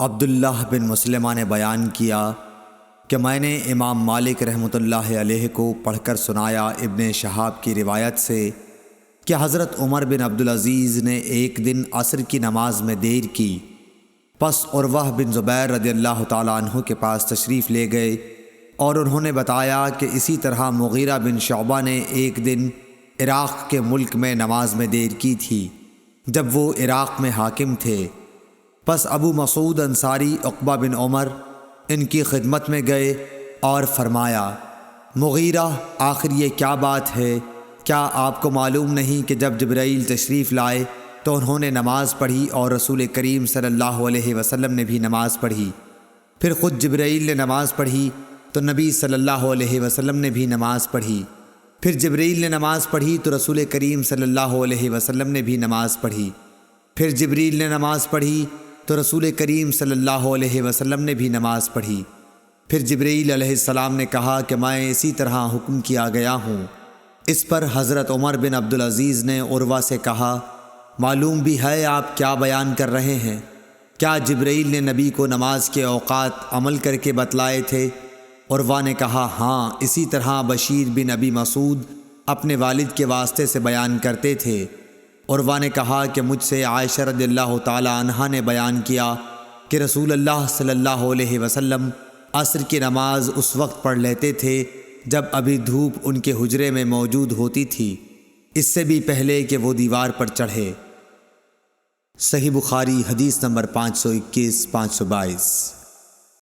عبداللہ بن مسلمہ نے بیان کیا کہ میں نے امام مالک رحمۃ اللہ علیہ کو پڑھ کر سنایا ابن شہاب کی روایت سے کہ حضرت عمر بن عبدالعزیز نے ایک دن عصر کی نماز میں دیر کی، پس عروہ بن زبیر رضی اللہ تعالیٰ عنہ کے پاس تشریف لے گئے اور انہوں نے بتایا کہ اسی طرح مغیرہ بن شعبہ نے ایک دن عراق کے ملک میں نماز میں دیر کی تھی جب وہ عراق میں حاکم تھے۔ پس ابو مسعود انصاری عقبہ بن عمر ان کی خدمت میں گئے اور فرمایا، مغیرہ، آخر یہ کیا بات ہے؟ کیا آپ کو معلوم نہیں کہ جب جبرائیل تشریف لائے تو انہوں نے نماز پڑھی اور رسول کریم صلی اللہ علیہ وسلم نے بھی نماز پڑھی، پھر خود جبرائیل نے نماز پڑھی تو نبی صلی اللہ علیہ وسلم نے بھی نماز پڑھی، پھر جبرائیل نے نماز پڑھی تو رسول کریم صلی اللہ علیہ وسلم نے بھی نماز پڑھی، پھر جبرائیل نے نماز پڑھی تو رسول کریم صلی اللہ علیہ وسلم نے بھی نماز پڑھی، پھر جبرائیل علیہ السلام نے کہا کہ میں اسی طرح حکم کیا گیا ہوں۔ اس پر حضرت عمر بن عبدالعزیز نے عروہ سے کہا، معلوم بھی ہے آپ کیا بیان کر رہے ہیں؟ کیا جبرائیل نے نبی کو نماز کے اوقات عمل کر کے بتلائے تھے؟ عروہ نے کہا، ہاں، اسی طرح بشیر بن ابی مسعود اپنے والد کے واسطے سے بیان کرتے تھے۔ عروہ نے کہا کہ مجھ سے عائشہ رضی اللہ تعالی عنہا نے بیان کیا کہ رسول اللہ صلی اللہ علیہ وسلم عصر کی نماز اس وقت پڑھ لیتے تھے جب ابھی دھوپ ان کے حجرے میں موجود ہوتی تھی، اس سے بھی پہلے کہ وہ دیوار پر چڑھے۔ صحیح بخاری حدیث نمبر 521 522۔